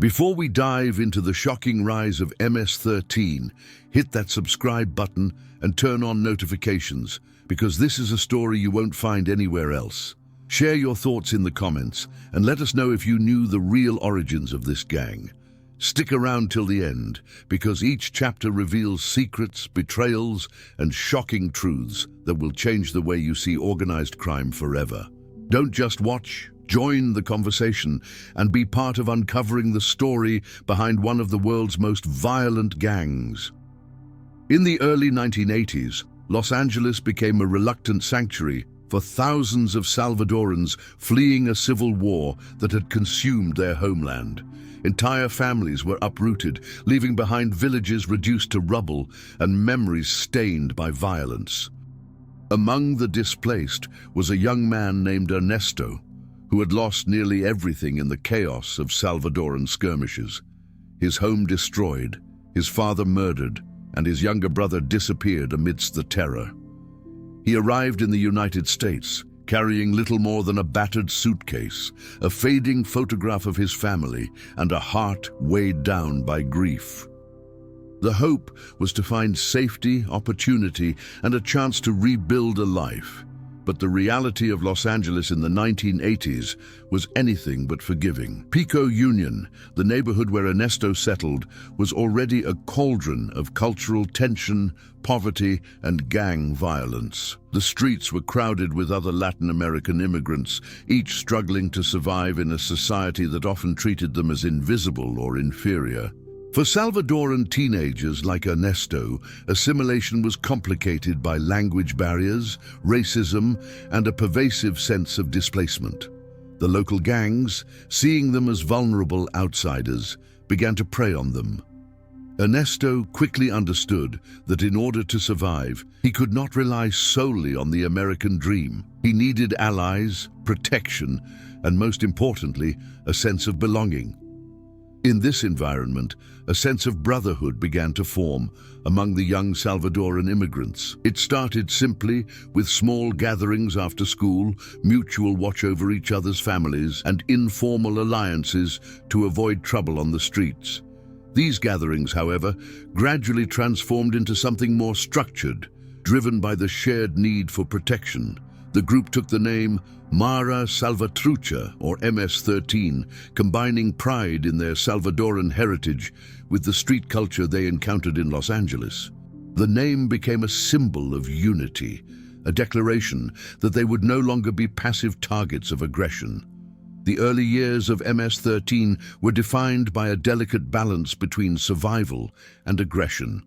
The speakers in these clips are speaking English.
Before we dive into the shocking rise of MS-13, hit that subscribe button and turn on notifications, because this is a story you won't find anywhere else. Share your thoughts in the comments and let us know if you knew the real origins of this gang. Stick around till the end, because each chapter reveals secrets, betrayals, and shocking truths that will change the way you see organized crime forever. Don't just watch. Join the conversation and be part of uncovering the story behind one of the world's most violent gangs. In the early 1980s, Los Angeles became a reluctant sanctuary for thousands of Salvadorans fleeing a civil war that had consumed their homeland. Entire families were uprooted, leaving behind villages reduced to rubble and memories stained by violence. Among the displaced was a young man named Ernesto, who had lost nearly everything in the chaos of Salvadoran skirmishes. His home destroyed, his father murdered, and his younger brother disappeared amidst the terror. He arrived in the United States, carrying little more than a battered suitcase, a fading photograph of his family, and a heart weighed down by grief. The hope was to find safety, opportunity, and a chance to rebuild a life. But the reality of Los Angeles in the 1980s was anything but forgiving. Pico Union, the neighborhood where Ernesto settled, was already a cauldron of cultural tension, poverty, and gang violence. The streets were crowded with other Latin American immigrants, each struggling to survive in a society that often treated them as invisible or inferior. For Salvadoran teenagers like Ernesto, assimilation was complicated by language barriers, racism, and a pervasive sense of displacement. The local gangs, seeing them as vulnerable outsiders, began to prey on them. Ernesto quickly understood that in order to survive, he could not rely solely on the American dream. He needed allies, protection, and most importantly, a sense of belonging. In this environment, a sense of brotherhood began to form among the young Salvadoran immigrants. It started simply with small gatherings after school, mutual watch over each other's families, and informal alliances to avoid trouble on the streets. These gatherings, however, gradually transformed into something more structured, driven by the shared need for protection. The group took the name Mara Salvatrucha, or MS-13, combining pride in their Salvadoran heritage with the street culture they encountered in Los Angeles. The name became a symbol of unity, a declaration that they would no longer be passive targets of aggression. The early years of MS-13 were defined by a delicate balance between survival and aggression.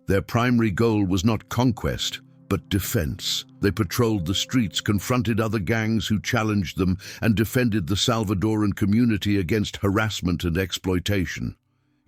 Their primary goal was not conquest, but defense. They patrolled the streets, confronted other gangs who challenged them, and defended the Salvadoran community against harassment and exploitation.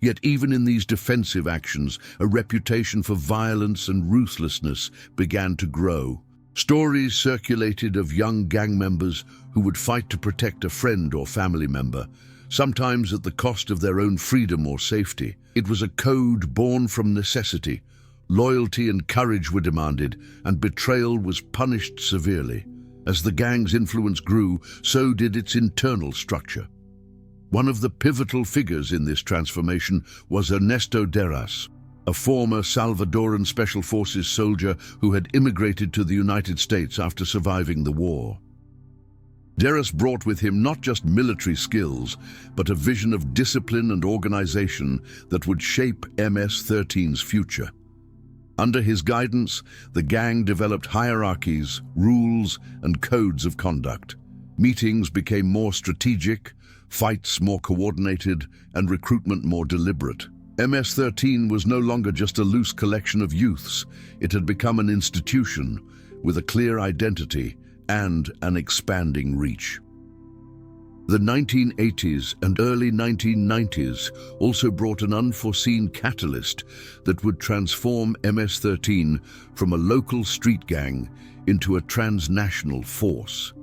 Yet even in these defensive actions, a reputation for violence and ruthlessness began to grow. Stories circulated of young gang members who would fight to protect a friend or family member, sometimes at the cost of their own freedom or safety. It was a code born from necessity. Loyalty and courage were demanded, and betrayal was punished severely. As the gang's influence grew, so did its internal structure. One of the pivotal figures in this transformation was Ernesto Deras, a former Salvadoran Special Forces soldier who had immigrated to the United States after surviving the war. Deras brought with him not just military skills, but a vision of discipline and organization that would shape MS-13's future. Under his guidance, the gang developed hierarchies, rules, and codes of conduct. Meetings became more strategic, fights more coordinated, and recruitment more deliberate. MS-13 was no longer just a loose collection of youths. It had become an institution with a clear identity and an expanding reach. The 1980s and early 1990s also brought an unforeseen catalyst that would transform MS-13 from a local street gang into a transnational force.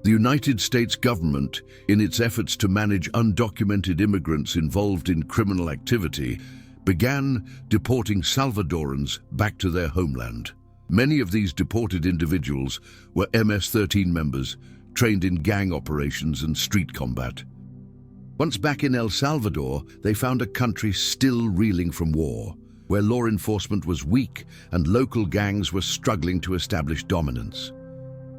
The United States government, in its efforts to manage undocumented immigrants involved in criminal activity, began deporting Salvadorans back to their homeland. Many of these deported individuals were MS-13 members, trained in gang operations and street combat. Once back in El Salvador, they found a country still reeling from war, where law enforcement was weak and local gangs were struggling to establish dominance.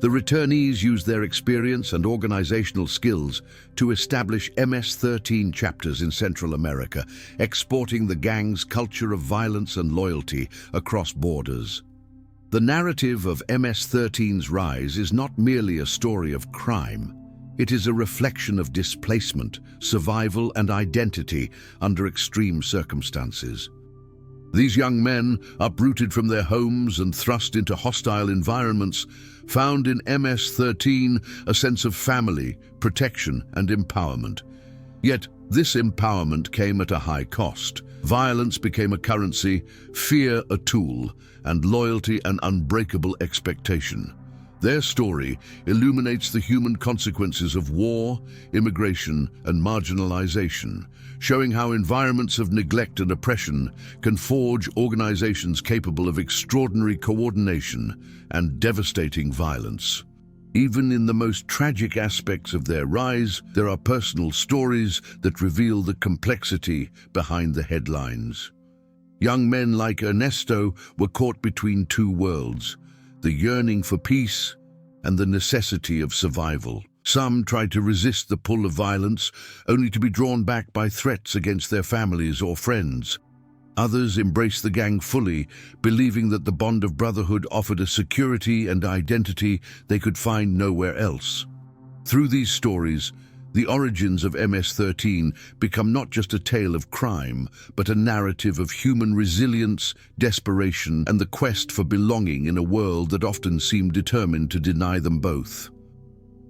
The returnees used their experience and organizational skills to establish MS-13 chapters in Central America, exporting the gang's culture of violence and loyalty across borders. The narrative of MS-13's rise is not merely a story of crime. It is a reflection of displacement, survival, and identity under extreme circumstances. These young men, uprooted from their homes and thrust into hostile environments, found in MS-13 a sense of family, protection, and empowerment. Yet, this empowerment came at a high cost. Violence became a currency, fear a tool, and loyalty an unbreakable expectation. Their story illuminates the human consequences of war, immigration, and marginalization, showing how environments of neglect and oppression can forge organizations capable of extraordinary coordination and devastating violence. Even in the most tragic aspects of their rise, there are personal stories that reveal the complexity behind the headlines. Young men like Ernesto were caught between two worlds: the yearning for peace and the necessity of survival. Some tried to resist the pull of violence, only to be drawn back by threats against their families or friends. Others embraced the gang fully, believing that the bond of brotherhood offered a security and identity they could find nowhere else. Through these stories, the origins of MS-13 become not just a tale of crime, but a narrative of human resilience, desperation, and the quest for belonging in a world that often seemed determined to deny them both.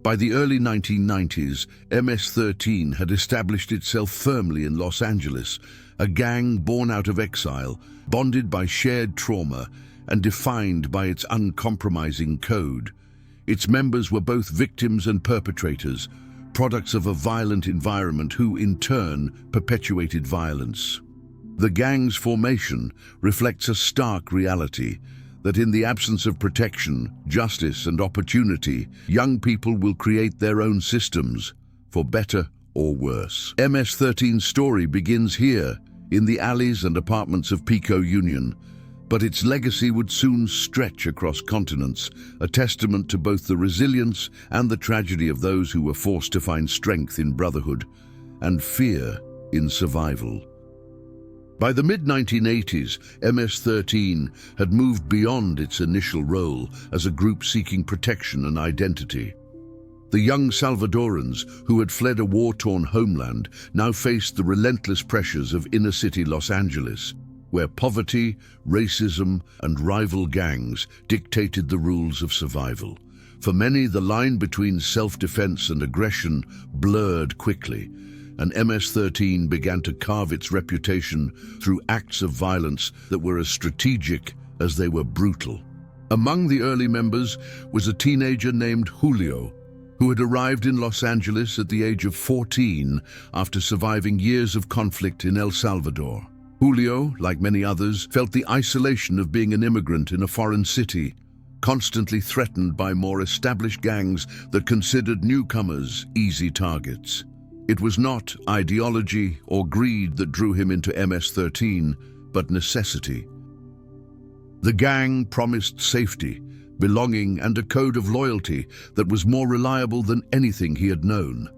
By the early 1990s, MS-13 had established itself firmly in Los Angeles, a gang born out of exile, bonded by shared trauma, and defined by its uncompromising code. Its members were both victims and perpetrators, products of a violent environment who, in turn, perpetuated violence. The gang's formation reflects a stark reality that in the absence of protection, justice, and opportunity, young people will create their own systems, for better or worse. MS-13's story begins here, in the alleys and apartments of Pico Union, but its legacy would soon stretch across continents, a testament to both the resilience and the tragedy of those who were forced to find strength in brotherhood and fear in survival. By the mid-1980s, MS-13 had moved beyond its initial role as a group seeking protection and identity. The young Salvadorans, who had fled a war-torn homeland, now faced the relentless pressures of inner-city Los Angeles, where poverty, racism, and rival gangs dictated the rules of survival. For many, the line between self-defense and aggression blurred quickly, and MS-13 began to carve its reputation through acts of violence that were as strategic as they were brutal. Among the early members was a teenager named Julio, who had arrived in Los Angeles at the age of 14 after surviving years of conflict in El Salvador. Julio, like many others, felt the isolation of being an immigrant in a foreign city, constantly threatened by more established gangs that considered newcomers easy targets. It was not ideology or greed that drew him into MS-13, but necessity. The gang promised safety, belonging, and a code of loyalty that was more reliable than anything he had known.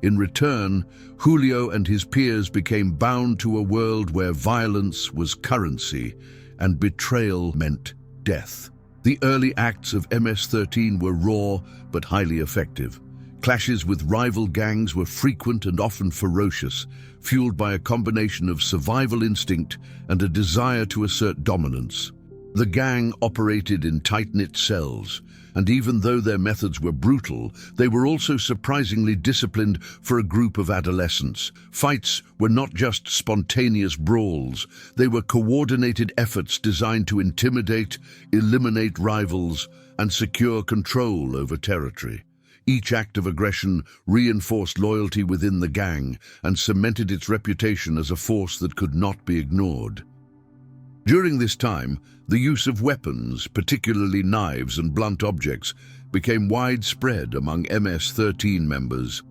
In return, Julio and his peers became bound to a world where violence was currency and betrayal meant death. The early acts of MS-13 were raw but highly effective. Clashes with rival gangs were frequent and often ferocious, fueled by a combination of survival instinct and a desire to assert dominance. The gang operated in tight-knit cells, and even though their methods were brutal, they were also surprisingly disciplined for a group of adolescents. Fights were not just spontaneous brawls, they were coordinated efforts designed to intimidate, eliminate rivals, and secure control over territory. Each act of aggression reinforced loyalty within the gang and cemented its reputation as a force that could not be ignored. During this time, the use of weapons, particularly knives and blunt objects, became widespread among MS-13 members.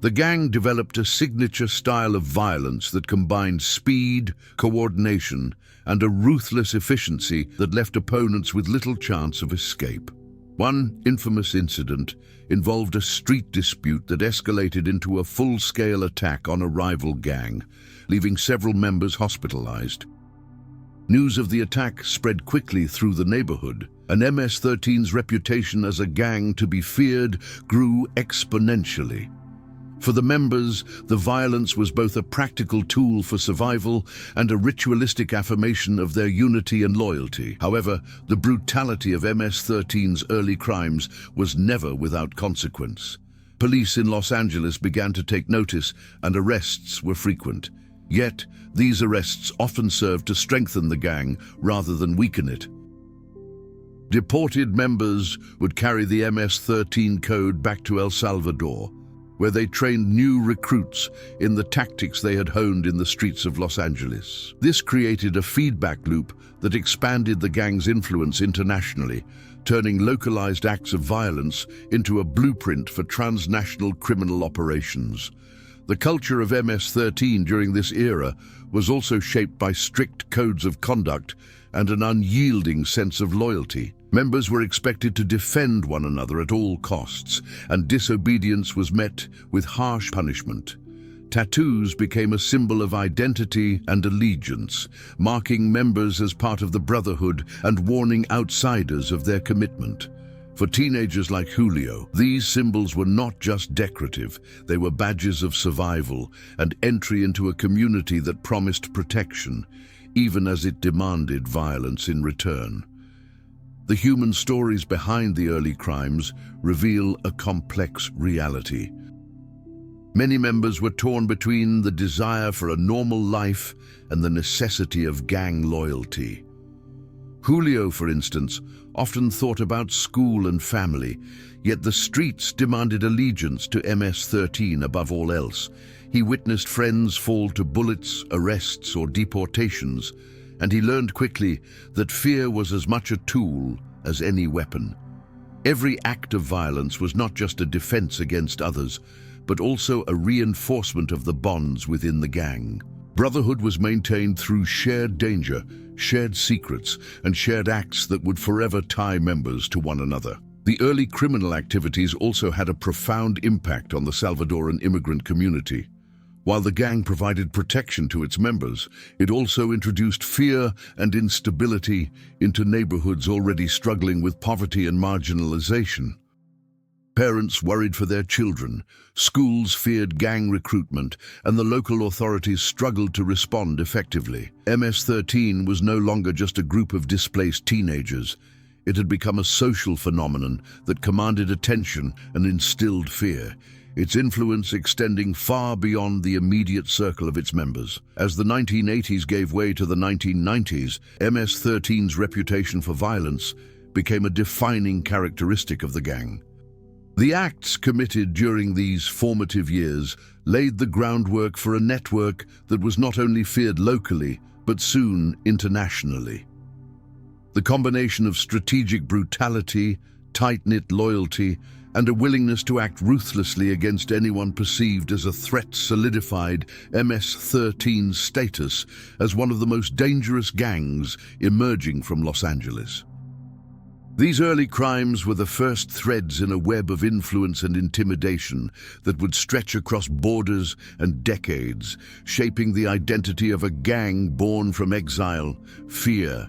The gang developed a signature style of violence that combined speed, coordination, and a ruthless efficiency that left opponents with little chance of escape. One infamous incident involved a street dispute that escalated into a full-scale attack on a rival gang, leaving several members hospitalized. News of the attack spread quickly through the neighborhood, and MS-13's reputation as a gang to be feared grew exponentially. For the members, the violence was both a practical tool for survival and a ritualistic affirmation of their unity and loyalty. However, the brutality of MS-13's early crimes was never without consequence. Police in Los Angeles began to take notice, and arrests were frequent. Yet, these arrests often served to strengthen the gang rather than weaken it. Deported members would carry the MS-13 code back to El Salvador, where they trained new recruits in the tactics they had honed in the streets of Los Angeles. This created a feedback loop that expanded the gang's influence internationally, turning localized acts of violence into a blueprint for transnational criminal operations. The culture of MS-13 during this era was also shaped by strict codes of conduct and an unyielding sense of loyalty. Members were expected to defend one another at all costs, and disobedience was met with harsh punishment. Tattoos became a symbol of identity and allegiance, marking members as part of the brotherhood and warning outsiders of their commitment. For teenagers like Julio, these symbols were not just decorative, they were badges of survival and entry into a community that promised protection, even as it demanded violence in return. The human stories behind the early crimes reveal a complex reality. Many members were torn between the desire for a normal life and the necessity of gang loyalty. Julio, for instance, often thought about school and family, yet the streets demanded allegiance to MS-13 above all else. He witnessed friends fall to bullets, arrests, or deportations, and he learned quickly that fear was as much a tool as any weapon. Every act of violence was not just a defense against others, but also a reinforcement of the bonds within the gang. Brotherhood was maintained through shared danger, shared secrets, and shared acts that would forever tie members to one another. The early criminal activities also had a profound impact on the Salvadoran immigrant community. While the gang provided protection to its members, it also introduced fear and instability into neighborhoods already struggling with poverty and marginalization. Parents worried for their children, schools feared gang recruitment, and the local authorities struggled to respond effectively. MS-13 was no longer just a group of displaced teenagers. It had become a social phenomenon that commanded attention and instilled fear, its influence extending far beyond the immediate circle of its members. As the 1980s gave way to the 1990s, MS-13's reputation for violence became a defining characteristic of the gang. The acts committed during these formative years laid the groundwork for a network that was not only feared locally, but soon internationally. The combination of strategic brutality, tight-knit loyalty, and a willingness to act ruthlessly against anyone perceived as a threat solidified MS-13's status as one of the most dangerous gangs emerging from Los Angeles. These early crimes were the first threads in a web of influence and intimidation that would stretch across borders and decades, shaping the identity of a gang born from exile, fear,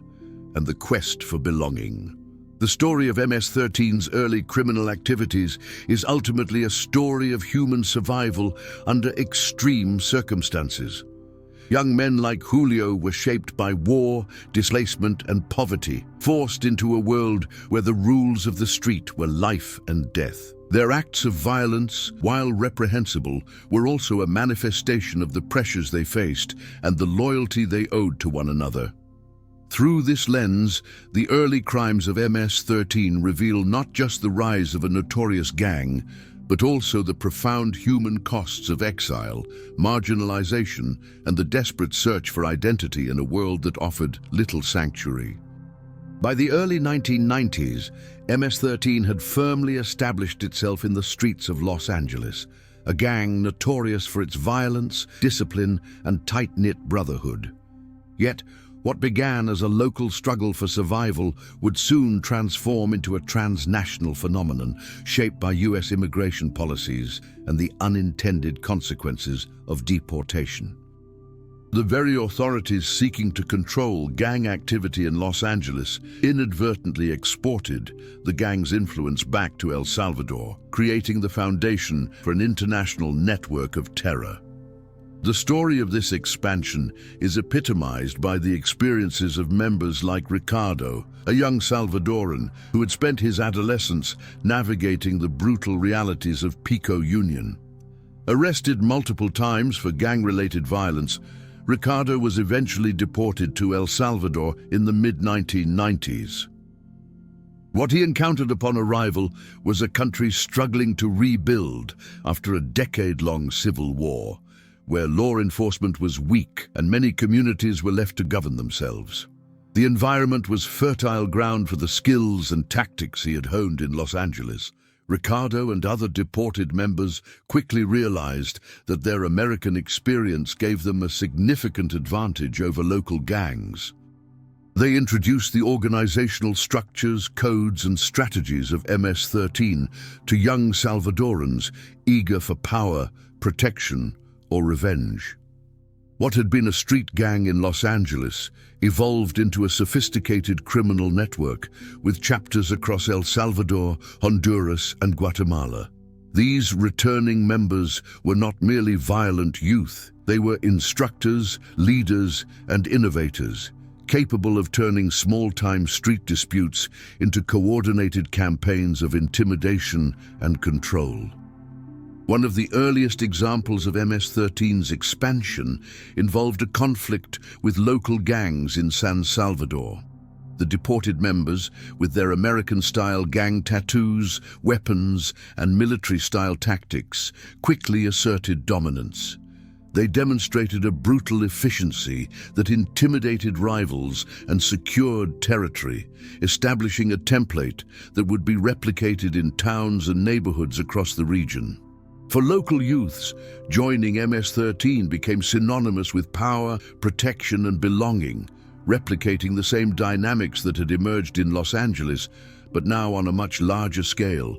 and the quest for belonging. The story of MS-13's early criminal activities is ultimately a story of human survival under extreme circumstances. Young men like Julio were shaped by war, displacement, and poverty, forced into a world where the rules of the street were life and death. Their acts of violence, while reprehensible, were also a manifestation of the pressures they faced and the loyalty they owed to one another. Through this lens, the early crimes of MS-13 reveal not just the rise of a notorious gang, but also the profound human costs of exile, marginalization, and the desperate search for identity in a world that offered little sanctuary. By the early 1990s, MS-13 had firmly established itself in the streets of Los Angeles, a gang notorious for its violence, discipline, and tight-knit brotherhood. Yet, what began as a local struggle for survival would soon transform into a transnational phenomenon shaped by US immigration policies and the unintended consequences of deportation. The very authorities seeking to control gang activity in Los Angeles inadvertently exported the gang's influence back to El Salvador, creating the foundation for an international network of terror. The story of this expansion is epitomized by the experiences of members like Ricardo, a young Salvadoran who had spent his adolescence navigating the brutal realities of Pico Union. Arrested multiple times for gang-related violence, Ricardo was eventually deported to El Salvador in the mid-1990s. What he encountered upon arrival was a country struggling to rebuild after a decade-long civil war, where law enforcement was weak and many communities were left to govern themselves. The environment was fertile ground for the skills and tactics he had honed in Los Angeles. Ricardo and other deported members quickly realized that their American experience gave them a significant advantage over local gangs. They introduced the organizational structures, codes, and strategies of MS-13 to young Salvadorans eager for power, protection, or revenge. What had been a street gang in Los Angeles evolved into a sophisticated criminal network with chapters across El Salvador, Honduras, and Guatemala. These returning members were not merely violent youth, they were instructors, leaders, and innovators, capable of turning small-time street disputes into coordinated campaigns of intimidation and control. One of the earliest examples of MS-13's expansion involved a conflict with local gangs in San Salvador. The deported members, with their American-style gang tattoos, weapons, and military-style tactics, quickly asserted dominance. They demonstrated a brutal efficiency that intimidated rivals and secured territory, establishing a template that would be replicated in towns and neighborhoods across the region. For local youths, joining MS-13 became synonymous with power, protection, and belonging, replicating the same dynamics that had emerged in Los Angeles, but now on a much larger scale.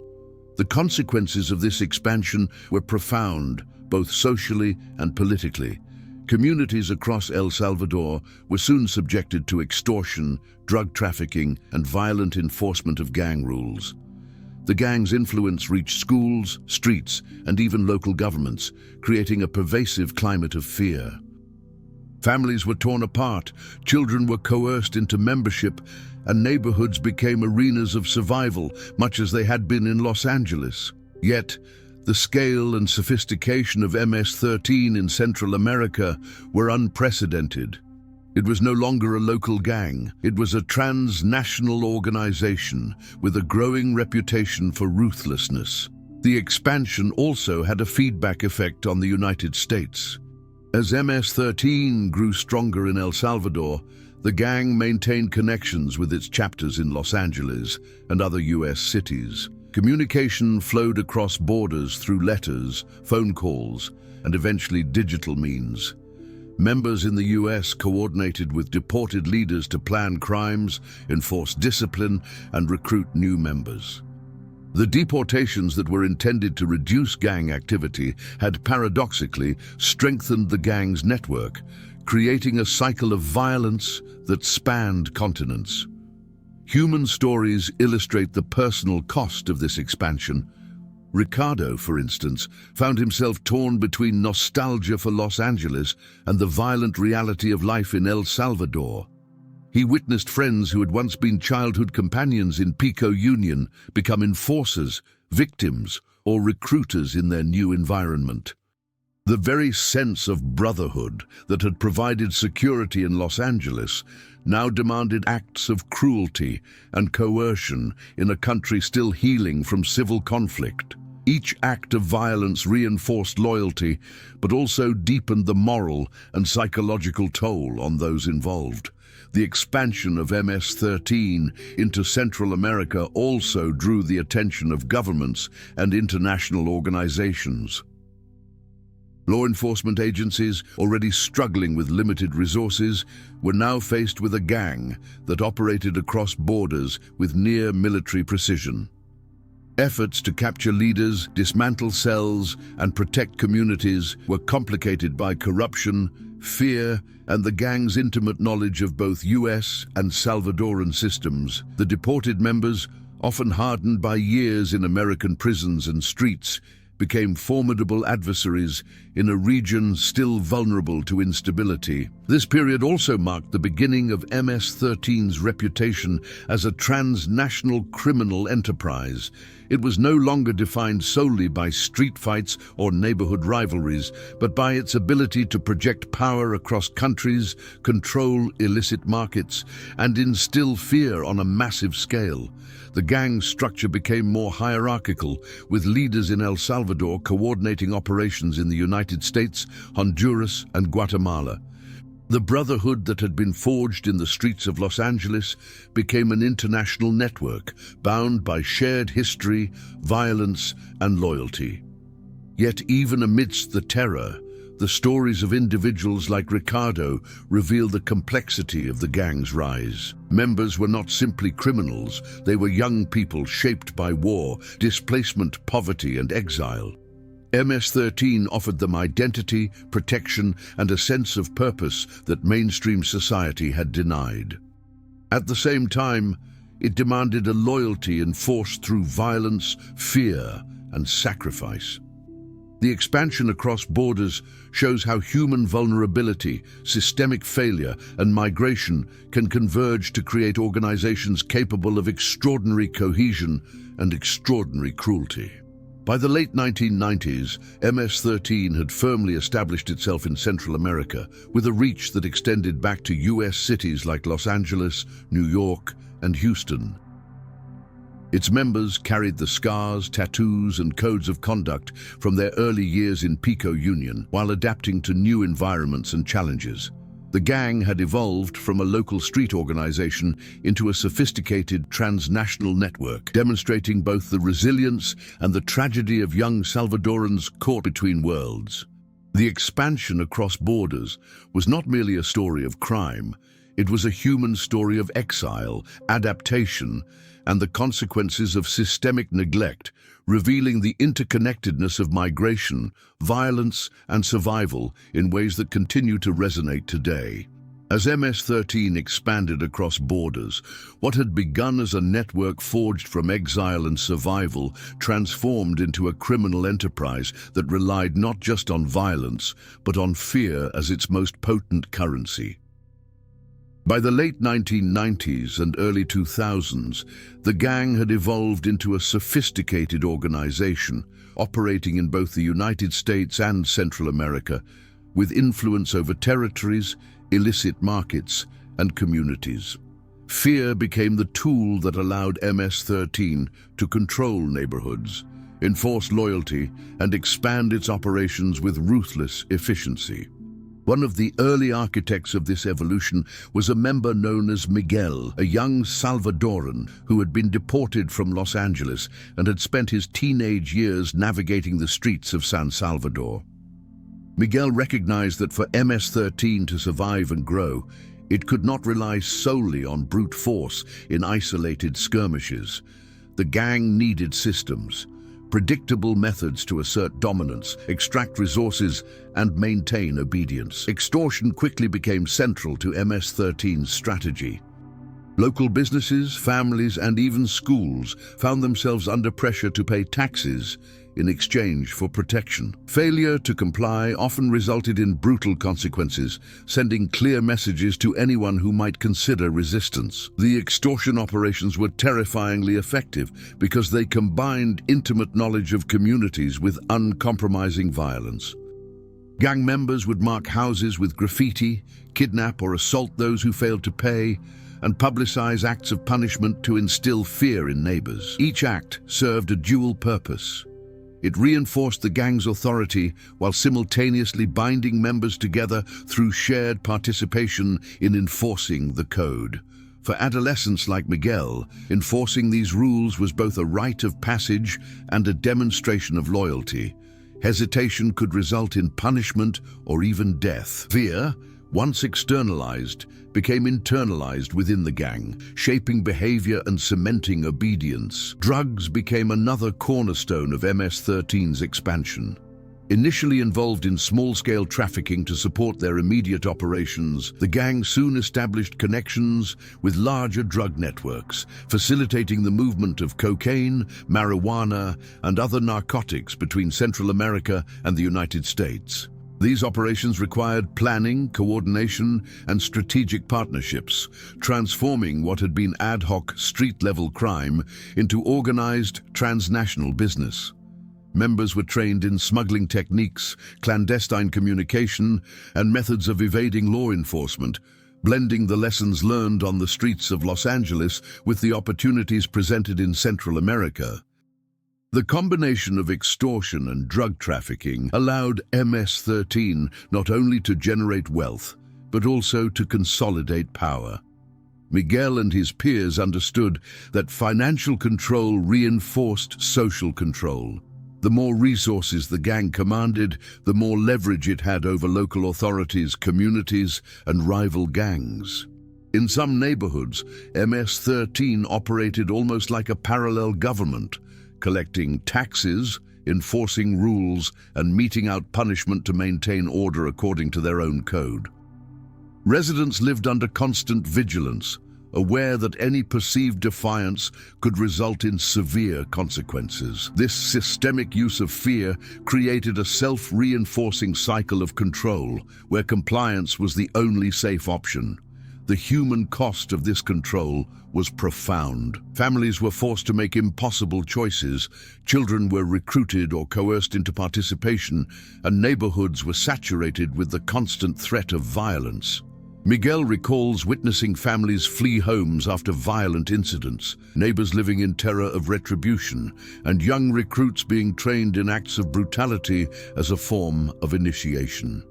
The consequences of this expansion were profound, both socially and politically. Communities across El Salvador were soon subjected to extortion, drug trafficking, and violent enforcement of gang rules. The gang's influence reached schools, streets, and even local governments, creating a pervasive climate of fear. Families were torn apart, children were coerced into membership, and neighborhoods became arenas of survival, much as they had been in Los Angeles. Yet, the scale and sophistication of MS-13 in Central America were unprecedented. It was no longer a local gang. It was a transnational organization with a growing reputation for ruthlessness. The expansion also had a feedback effect on the United States. As MS-13 grew stronger in El Salvador, the gang maintained connections with its chapters in Los Angeles and other US cities. Communication flowed across borders through letters, phone calls, and eventually digital means. Members in the US coordinated with deported leaders to plan crimes, enforce discipline, and recruit new members. The deportations that were intended to reduce gang activity had paradoxically strengthened the gang's network, creating a cycle of violence that spanned continents. Human stories illustrate the personal cost of this expansion. Ricardo, for instance, found himself torn between nostalgia for Los Angeles and the violent reality of life in El Salvador. He witnessed friends who had once been childhood companions in Pico Union become enforcers, victims, or recruiters in their new environment. The very sense of brotherhood that had provided security in Los Angeles now demanded acts of cruelty and coercion in a country still healing from civil conflict. Each act of violence reinforced loyalty, but also deepened the moral and psychological toll on those involved. The expansion of MS-13 into Central America also drew the attention of governments and international organizations. Law enforcement agencies, already struggling with limited resources, were now faced with a gang that operated across borders with near-military precision. Efforts to capture leaders, dismantle cells, and protect communities were complicated by corruption, fear, and the gang's intimate knowledge of both US and Salvadoran systems. The deported members, often hardened by years in American prisons and streets, became formidable adversaries in a region still vulnerable to instability. This period also marked the beginning of MS-13's reputation as a transnational criminal enterprise. It was no longer defined solely by street fights or neighborhood rivalries, but by its ability to project power across countries, control illicit markets, and instill fear on a massive scale. The gang's structure became more hierarchical, with leaders in El Salvador coordinating operations in the United States, Honduras, and Guatemala. The brotherhood that had been forged in the streets of Los Angeles became an international network, bound by shared history, violence, and loyalty. Yet even amidst the terror, the stories of individuals like Ricardo reveal the complexity of the gang's rise. Members were not simply criminals, they were young people shaped by war, displacement, poverty, and exile. MS-13 offered them identity, protection, and a sense of purpose that mainstream society had denied. At the same time, it demanded a loyalty enforced through violence, fear, and sacrifice. The expansion across borders shows how human vulnerability, systemic failure, and migration can converge to create organizations capable of extraordinary cohesion and extraordinary cruelty. By the late 1990s, MS-13 had firmly established itself in Central America, with a reach that extended back to US cities like Los Angeles, New York, and Houston. Its members carried the scars, tattoos, and codes of conduct from their early years in Pico Union while adapting to new environments and challenges. The gang had evolved from a local street organization into a sophisticated transnational network, demonstrating both the resilience and the tragedy of young Salvadorans caught between worlds. The expansion across borders was not merely a story of crime, it was a human story of exile, adaptation, and the consequences of systemic neglect, revealing the interconnectedness of migration, violence, and survival in ways that continue to resonate today. As MS-13 expanded across borders, what had begun as a network forged from exile and survival transformed into a criminal enterprise that relied not just on violence, but on fear as its most potent currency. By the late 1990s and early 2000s, the gang had evolved into a sophisticated organization, operating in both the United States and Central America, with influence over territories, illicit markets, and communities. Fear became the tool that allowed MS-13 to control neighborhoods, enforce loyalty, and expand its operations with ruthless efficiency. One of the early architects of this evolution was a member known as Miguel, a young Salvadoran who had been deported from Los Angeles and had spent his teenage years navigating the streets of San Salvador. Miguel recognized that for MS-13 to survive and grow, it could not rely solely on brute force in isolated skirmishes. The gang needed systems, predictable methods to assert dominance, extract resources, and maintain obedience. Extortion quickly became central to MS-13's strategy. Local businesses, families, and even schools found themselves under pressure to pay taxes in exchange for protection. Failure to comply often resulted in brutal consequences, sending clear messages to anyone who might consider resistance. The extortion operations were terrifyingly effective because they combined intimate knowledge of communities with uncompromising violence. Gang members would mark houses with graffiti, kidnap or assault those who failed to pay, and publicize acts of punishment to instill fear in neighbors. Each act served a dual purpose. It reinforced the gang's authority while simultaneously binding members together through shared participation in enforcing the code. For adolescents like Miguel, enforcing these rules was both a rite of passage and a demonstration of loyalty. Hesitation could result in punishment or even death. Fear, once externalized, became internalized within the gang, shaping behavior and cementing obedience. Drugs became another cornerstone of MS-13's expansion. Initially involved in small-scale trafficking to support their immediate operations, the gang soon established connections with larger drug networks, facilitating the movement of cocaine, marijuana, and other narcotics between Central America and the United States. These operations required planning, coordination, and strategic partnerships, transforming what had been ad hoc street-level crime into organized transnational business. Members were trained in smuggling techniques, clandestine communication, and methods of evading law enforcement, blending the lessons learned on the streets of Los Angeles with the opportunities presented in Central America. The combination of extortion and drug trafficking allowed MS-13 not only to generate wealth, but also to consolidate power. Miguel and his peers understood that financial control reinforced social control. The more resources the gang commanded, the more leverage it had over local authorities, communities, and rival gangs. In some neighborhoods, MS-13 operated almost like a parallel government, collecting taxes, enforcing rules, and meting out punishment to maintain order according to their own code. Residents lived under constant vigilance, aware that any perceived defiance could result in severe consequences. This systemic use of fear created a self-reinforcing cycle of control, where compliance was the only safe option. The human cost of this control was profound. Families were forced to make impossible choices, children were recruited or coerced into participation, and neighborhoods were saturated with the constant threat of violence. Miguel recalls witnessing families flee homes after violent incidents, neighbors living in terror of retribution, and young recruits being trained in acts of brutality as a form of initiation.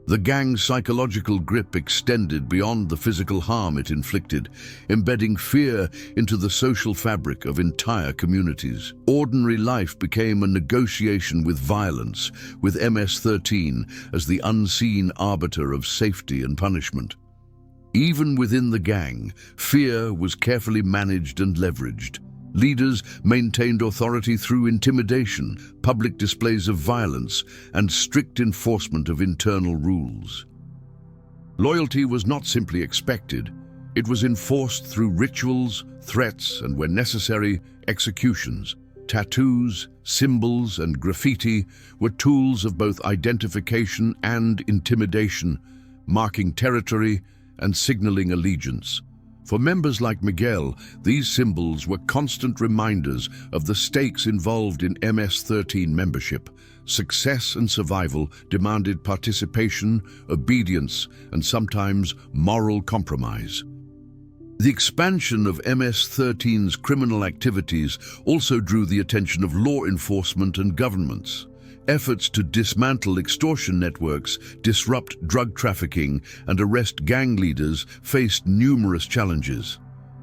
The gang's psychological grip extended beyond the physical harm it inflicted, embedding fear into the social fabric of entire communities. Ordinary life became a negotiation with violence, with MS-13 as the unseen arbiter of safety and punishment. Even within the gang, fear was carefully managed and leveraged. Leaders maintained authority through intimidation, public displays of violence, and strict enforcement of internal rules. Loyalty was not simply expected, it was enforced through rituals, threats, and when necessary, executions. Tattoos, symbols, and graffiti were tools of both identification and intimidation, marking territory and signaling allegiance. For members like Miguel, these symbols were constant reminders of the stakes involved in MS-13 membership. Success and survival demanded participation, obedience, and sometimes moral compromise. The expansion of MS-13's criminal activities also drew the attention of law enforcement and governments. Efforts to dismantle extortion networks, disrupt drug trafficking, and arrest gang leaders faced numerous challenges.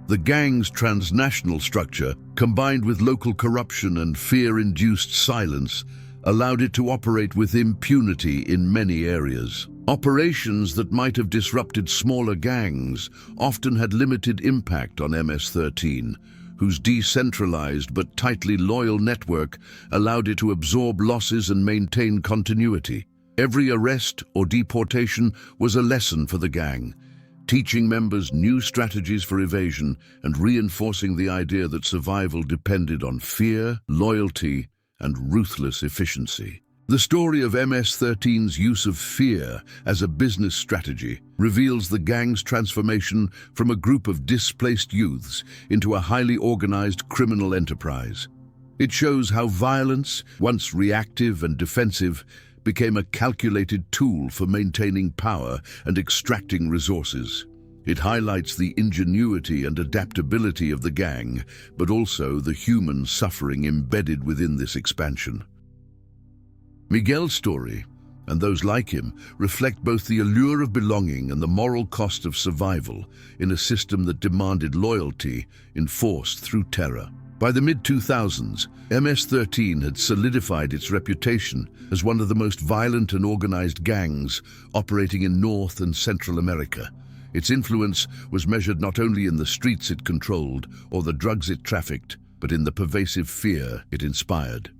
The gang's transnational structure, combined with local corruption and fear-induced silence, allowed it to operate with impunity in many areas. Operations that might have disrupted smaller gangs often had limited impact on MS-13, whose decentralized but tightly loyal network allowed it to absorb losses and maintain continuity. Every arrest or deportation was a lesson for the gang, teaching members new strategies for evasion and reinforcing the idea that survival depended on fear, loyalty, and ruthless efficiency. The story of MS-13's use of fear as a business strategy reveals the gang's transformation from a group of displaced youths into a highly organized criminal enterprise. It shows how violence, once reactive and defensive, became a calculated tool for maintaining power and extracting resources. It highlights the ingenuity and adaptability of the gang, but also the human suffering embedded within this expansion. Miguel's story, and those like him, reflect both the allure of belonging and the moral cost of survival in a system that demanded loyalty enforced through terror. By the mid-2000s, MS-13 had solidified its reputation as one of the most violent and organized gangs operating in North and Central America. Its influence was measured not only in the streets it controlled or the drugs it trafficked, but in the pervasive fear it inspired.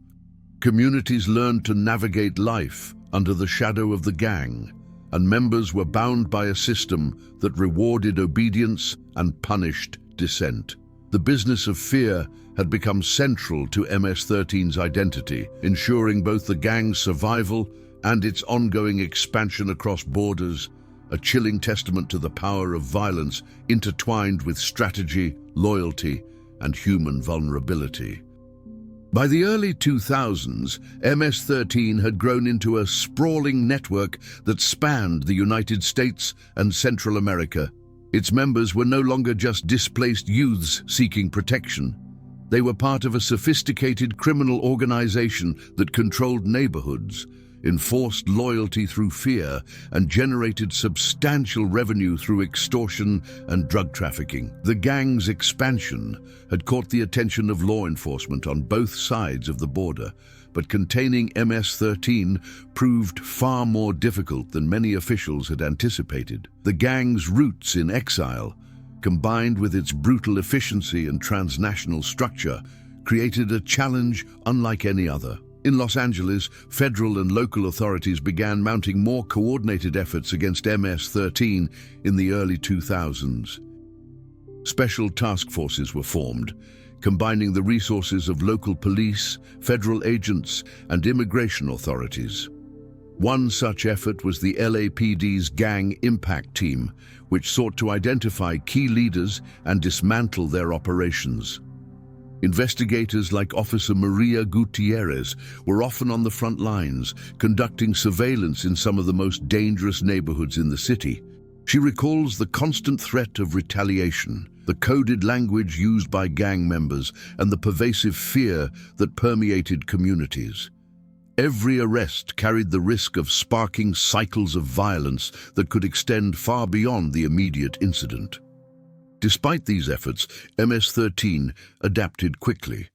Communities learned to navigate life under the shadow of the gang, and members were bound by a system that rewarded obedience and punished dissent. The business of fear had become central to MS-13's identity, ensuring both the gang's survival and its ongoing expansion across borders, a chilling testament to the power of violence intertwined with strategy, loyalty, and human vulnerability. By the early 2000s, MS-13 had grown into a sprawling network that spanned the United States and Central America. Its members were no longer just displaced youths seeking protection. They were part of a sophisticated criminal organization that controlled neighborhoods, enforced loyalty through fear, and generated substantial revenue through extortion and drug trafficking. The gang's expansion had caught the attention of law enforcement on both sides of the border, but containing MS-13 proved far more difficult than many officials had anticipated. The gang's roots in exile, combined with its brutal efficiency and transnational structure, created a challenge unlike any other. In Los Angeles, federal and local authorities began mounting more coordinated efforts against MS-13 in the early 2000s. Special task forces were formed, combining the resources of local police, federal agents, and immigration authorities. One such effort was the LAPD's Gang Impact Team, which sought to identify key leaders and dismantle their operations. Investigators like Officer Maria Gutierrez were often on the front lines, conducting surveillance in some of the most dangerous neighborhoods in the city. She recalls the constant threat of retaliation, the coded language used by gang members, and the pervasive fear that permeated communities. Every arrest carried the risk of sparking cycles of violence that could extend far beyond the immediate incident. Despite these efforts, MS-13 adapted quickly.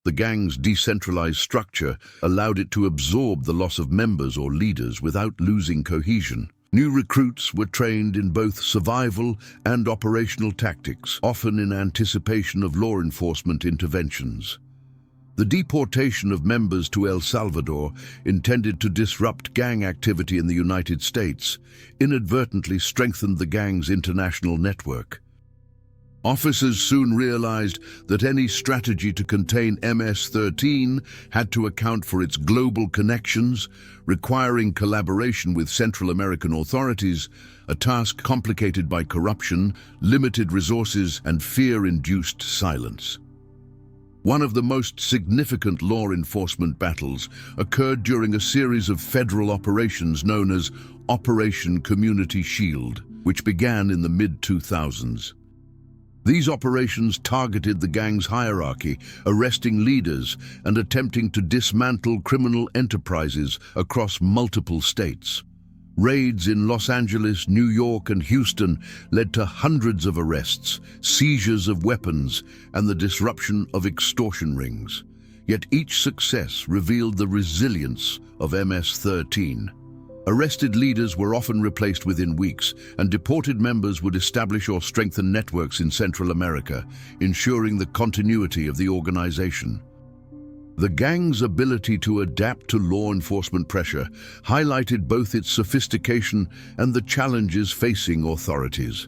The gang's decentralized structure allowed it to absorb the loss of members or leaders without losing cohesion. New recruits were trained in both survival and operational tactics, often in anticipation of law enforcement interventions. The deportation of members to El Salvador, intended to disrupt gang activity in the United States, inadvertently strengthened the gang's international network. Officers soon realized that any strategy to contain MS-13 had to account for its global connections, requiring collaboration with Central American authorities, a task complicated by corruption, limited resources, and fear-induced silence. One of the most significant law enforcement battles occurred during a series of federal operations known as Operation Community Shield, which began in the mid-2000s. These operations targeted the gang's hierarchy, arresting leaders and attempting to dismantle criminal enterprises across multiple states. Raids in Los Angeles, New York, and Houston led to hundreds of arrests, seizures of weapons, and the disruption of extortion rings. Yet each success revealed the resilience of MS-13. Arrested leaders were often replaced within weeks, and deported members would establish or strengthen networks in Central America, ensuring the continuity of the organization. The gang's ability to adapt to law enforcement pressure highlighted both its sophistication and the challenges facing authorities.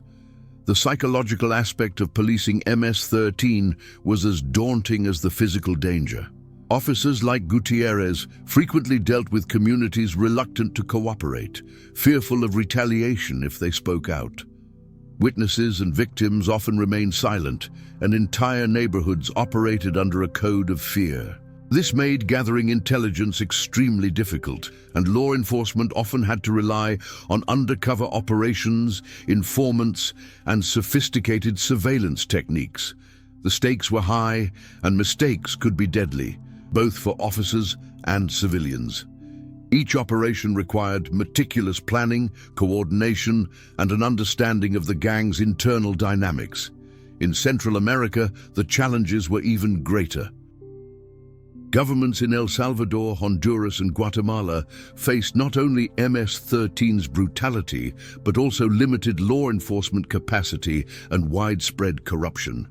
The psychological aspect of policing MS-13 was as daunting as the physical danger. Officers like Gutierrez frequently dealt with communities reluctant to cooperate, fearful of retaliation if they spoke out. Witnesses and victims often remained silent, and entire neighborhoods operated under a code of fear. This made gathering intelligence extremely difficult, and law enforcement often had to rely on undercover operations, informants, and sophisticated surveillance techniques. The stakes were high, and mistakes could be deadly, both for officers and civilians. Each operation required meticulous planning, coordination, and an understanding of the gang's internal dynamics. In Central America, the challenges were even greater. Governments in El Salvador, Honduras, and Guatemala faced not only MS-13's brutality, but also limited law enforcement capacity and widespread corruption.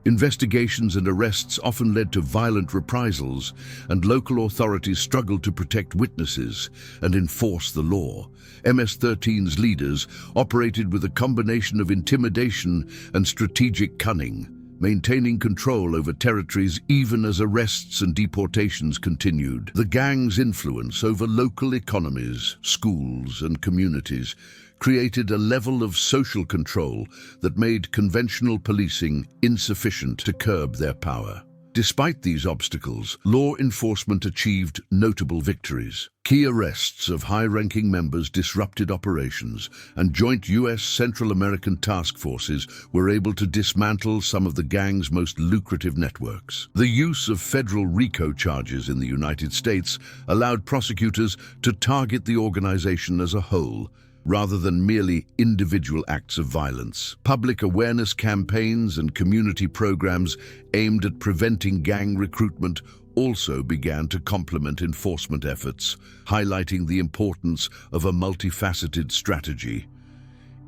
Investigations and arrests often led to violent reprisals, and local authorities struggled to protect witnesses and enforce the law. MS-13's leaders operated with a combination of intimidation and strategic cunning, maintaining control over territories even as arrests and deportations continued. The gang's influence over local economies, schools, and communities created a level of social control that made conventional policing insufficient to curb their power. Despite these obstacles, law enforcement achieved notable victories. Key arrests of high-ranking members disrupted operations, and joint U.S. Central American task forces were able to dismantle some of the gang's most lucrative networks. The use of federal RICO charges in the United States allowed prosecutors to target the organization as a whole, rather than merely individual acts of violence. Public awareness campaigns and community programs aimed at preventing gang recruitment also began to complement enforcement efforts, highlighting the importance of a multifaceted strategy.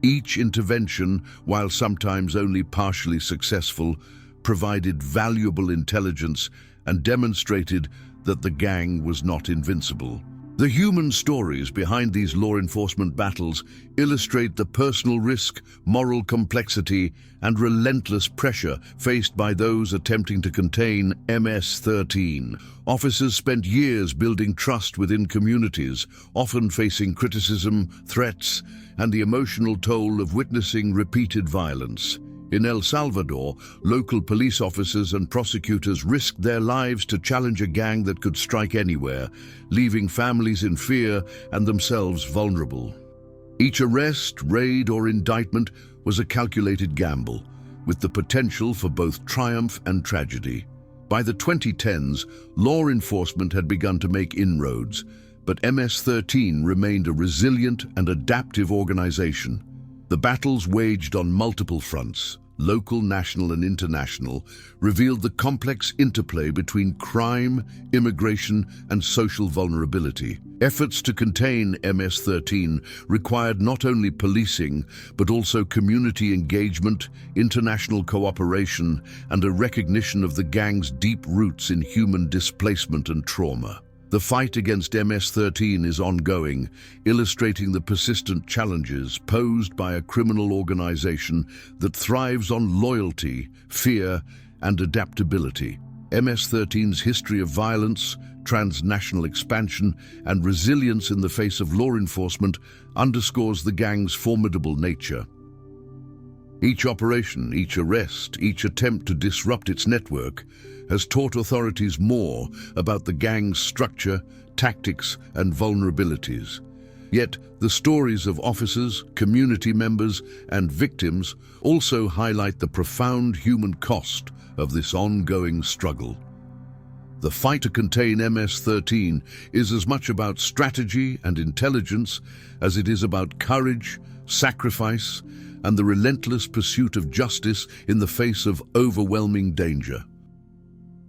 Each intervention, while sometimes only partially successful, provided valuable intelligence and demonstrated that the gang was not invincible. The human stories behind these law enforcement battles illustrate the personal risk, moral complexity, and relentless pressure faced by those attempting to contain MS-13. Officers spent years building trust within communities, often facing criticism, threats, and the emotional toll of witnessing repeated violence. In El Salvador, local police officers and prosecutors risked their lives to challenge a gang that could strike anywhere, leaving families in fear and themselves vulnerable. Each arrest, raid, or indictment was a calculated gamble, with the potential for both triumph and tragedy. By the 2010s, law enforcement had begun to make inroads, but MS-13 remained a resilient and adaptive organization. The battles waged on multiple fronts, local, national, and international, revealed the complex interplay between crime, immigration, and social vulnerability. Efforts to contain MS-13 required not only policing, but also community engagement, international cooperation, and a recognition of the gang's deep roots in human displacement and trauma. The fight against MS-13 is ongoing, illustrating the persistent challenges posed by a criminal organization that thrives on loyalty, fear, and adaptability. MS-13's history of violence, transnational expansion, and resilience in the face of law enforcement underscores the gang's formidable nature. Each operation, each arrest, each attempt to disrupt its network has taught authorities more about the gang's structure, tactics, and vulnerabilities. Yet, the stories of officers, community members, and victims also highlight the profound human cost of this ongoing struggle. The fight to contain MS-13 is as much about strategy and intelligence as it is about courage, sacrifice, and the relentless pursuit of justice in the face of overwhelming danger.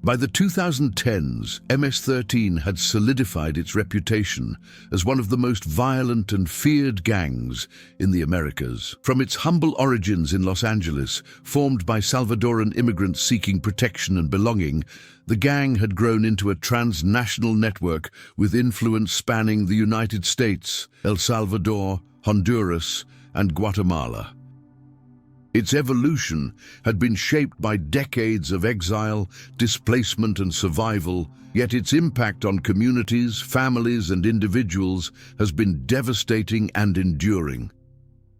By the 2010s, MS-13 had solidified its reputation as one of the most violent and feared gangs in the Americas. From its humble origins in Los Angeles, formed by Salvadoran immigrants seeking protection and belonging, the gang had grown into a transnational network with influence spanning the United States, El Salvador, Honduras, and Guatemala. Its evolution had been shaped by decades of exile, displacement, and survival, yet its impact on communities, families, and individuals has been devastating and enduring.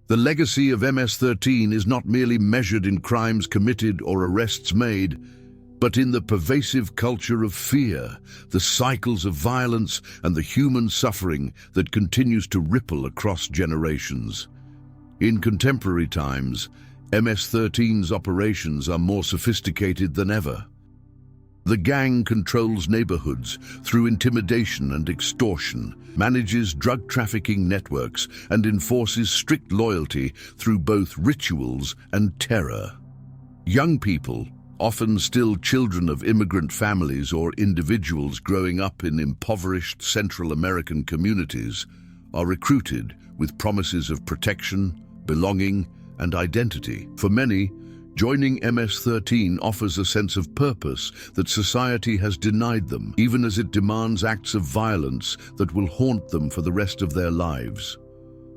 The legacy of MS-13 is not merely measured in crimes committed or arrests made, but in the pervasive culture of fear, the cycles of violence, and the human suffering that continues to ripple across generations. In contemporary times, MS-13's operations are more sophisticated than ever. The gang controls neighborhoods through intimidation and extortion, manages drug trafficking networks, and enforces strict loyalty through both rituals and terror. Young people, often still children of immigrant families or individuals growing up in impoverished Central American communities, are recruited with promises of protection, belonging, and identity. For many, joining MS-13 offers a sense of purpose that society has denied them, even as it demands acts of violence that will haunt them for the rest of their lives.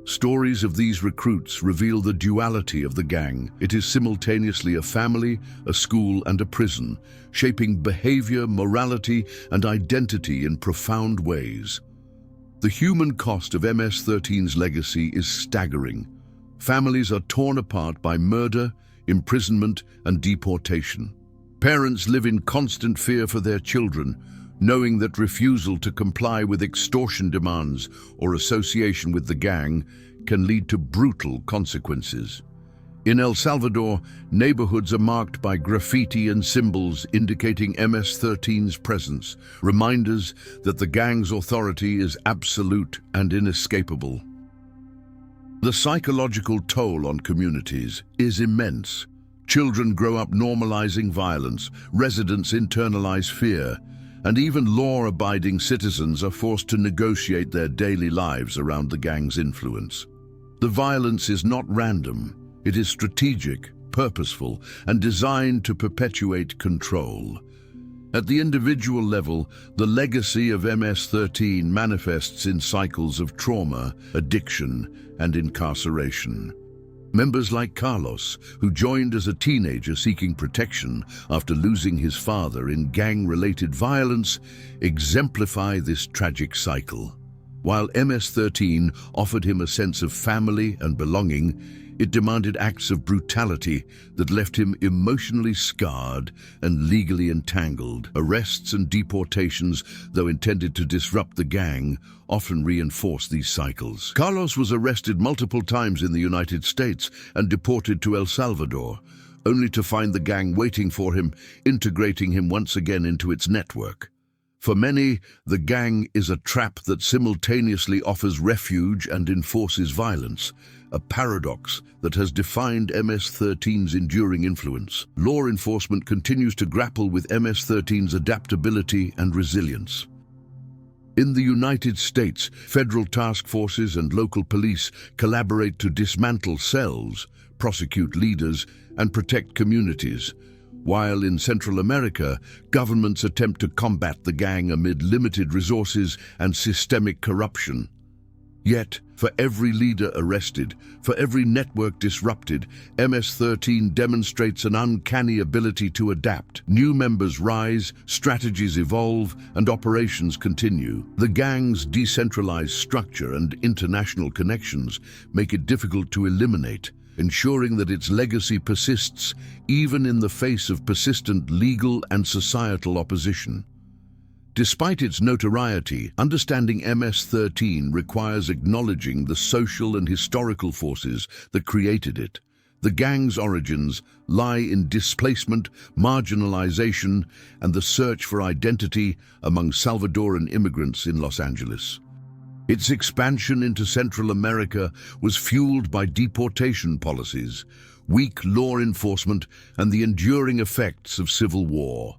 Stories of these recruits reveal the duality of the gang. It is simultaneously a family, a school, and a prison, shaping behavior, morality, and identity in profound ways. The human cost of MS-13's legacy is staggering. Families are torn apart by murder, imprisonment, and deportation. Parents live in constant fear for their children, knowing that refusal to comply with extortion demands or association with the gang can lead to brutal consequences. In El Salvador, neighborhoods are marked by graffiti and symbols indicating MS-13's presence, reminders that the gang's authority is absolute and inescapable. The psychological toll on communities is immense. Children grow up normalizing violence, residents internalize fear, and even law-abiding citizens are forced to negotiate their daily lives around the gang's influence. The violence is not random. It is strategic, purposeful, and designed to perpetuate control. At the individual level, the legacy of MS-13 manifests in cycles of trauma, addiction, and incarceration. Members like Carlos, who joined as a teenager seeking protection after losing his father in gang-related violence, exemplify this tragic cycle. While MS-13 offered him a sense of family and belonging, it demanded acts of brutality that left him emotionally scarred and legally entangled. Arrests and deportations, though intended to disrupt the gang, often reinforce these cycles. Carlos was arrested multiple times in the United States and deported to El Salvador, only to find the gang waiting for him, integrating him once again into its network. For many, the gang is a trap that simultaneously offers refuge and enforces violence, a paradox that has defined MS-13's enduring influence. Law enforcement continues to grapple with MS-13's adaptability and resilience. In the United States, federal task forces and local police collaborate to dismantle cells, prosecute leaders, and protect communities, while in Central America, governments attempt to combat the gang amid limited resources and systemic corruption. Yet, for every leader arrested, for every network disrupted, MS-13 demonstrates an uncanny ability to adapt. New members rise, strategies evolve, and operations continue. The gang's decentralized structure and international connections make it difficult to eliminate, ensuring that its legacy persists even in the face of persistent legal and societal opposition. Despite its notoriety, understanding MS-13 requires acknowledging the social and historical forces that created it. The gang's origins lie in displacement, marginalization, and the search for identity among Salvadoran immigrants in Los Angeles. Its expansion into Central America was fueled by deportation policies, weak law enforcement, and the enduring effects of civil war.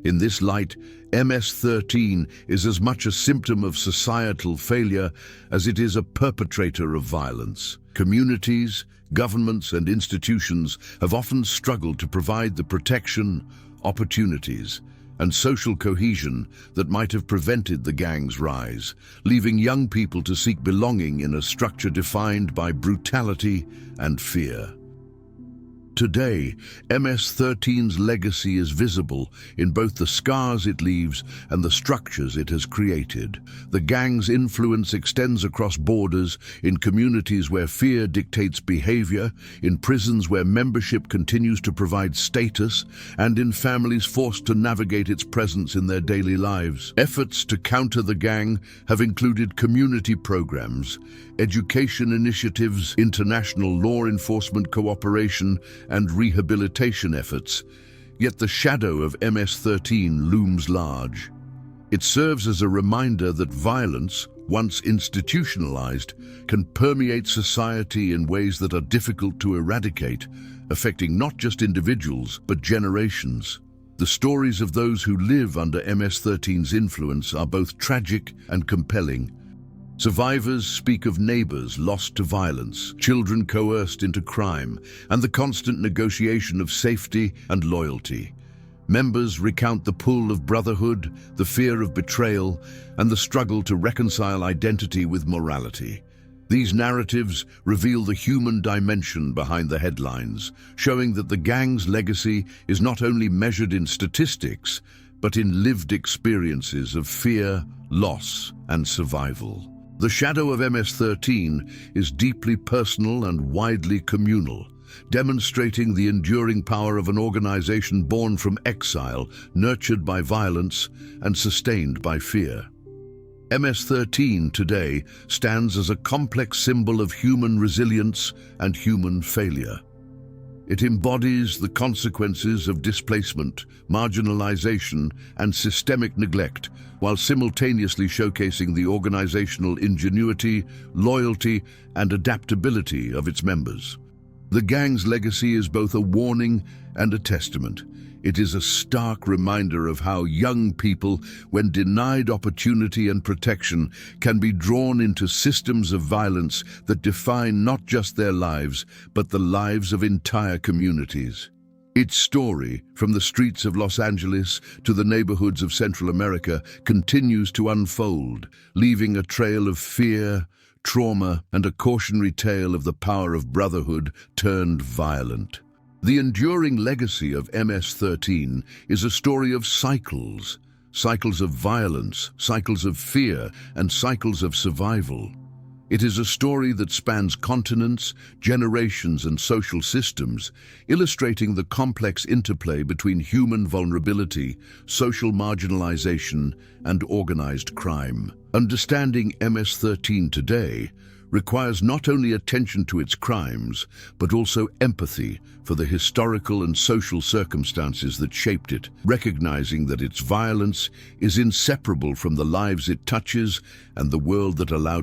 In this light, MS-13 is as much a symptom of societal failure as it is a perpetrator of violence. Communities, governments, and institutions have often struggled to provide the protection, opportunities, and social cohesion that might have prevented the gang's rise, leaving young people to seek belonging in a structure defined by brutality and fear. Today, MS-13's legacy is visible in both the scars it leaves and the structures it has created. The gang's influence extends across borders, in communities where fear dictates behavior, in prisons where membership continues to provide status, and in families forced to navigate its presence in their daily lives. Efforts to counter the gang have included community programs, education initiatives, international law enforcement cooperation, and rehabilitation efforts, yet the shadow of MS-13 looms large. It serves as a reminder that violence, once institutionalized, can permeate society in ways that are difficult to eradicate, affecting not just individuals, but generations. The stories of those who live under MS-13's influence are both tragic and compelling. Survivors speak of neighbors lost to violence, children coerced into crime, and the constant negotiation of safety and loyalty. Members recount the pull of brotherhood, the fear of betrayal, and the struggle to reconcile identity with morality. These narratives reveal the human dimension behind the headlines, showing that the gang's legacy is not only measured in statistics, but in lived experiences of fear, loss, and survival. The shadow of MS-13 is deeply personal and widely communal, demonstrating the enduring power of an organization born from exile, nurtured by violence, and sustained by fear. MS-13 today stands as a complex symbol of human resilience and human failure. It embodies the consequences of displacement, marginalization, and systemic neglect, while simultaneously showcasing the organizational ingenuity, loyalty, and adaptability of its members. The gang's legacy is both a warning and a testament. It is a stark reminder of how young people, when denied opportunity and protection, can be drawn into systems of violence that define not just their lives, but the lives of entire communities. Its story, from the streets of Los Angeles to the neighborhoods of Central America, continues to unfold, leaving a trail of fear, trauma, and a cautionary tale of the power of brotherhood turned violent. The enduring legacy of MS-13 is a story of cycles of violence, cycles of fear, and cycles of survival. It is a story that spans continents, generations, and social systems, illustrating the complex interplay between human vulnerability, social marginalization, and organized crime. Understanding MS-13 today requires not only attention to its crimes, but also empathy for the historical and social circumstances that shaped it, recognizing that its violence is inseparable from the lives it touches and the world that allowed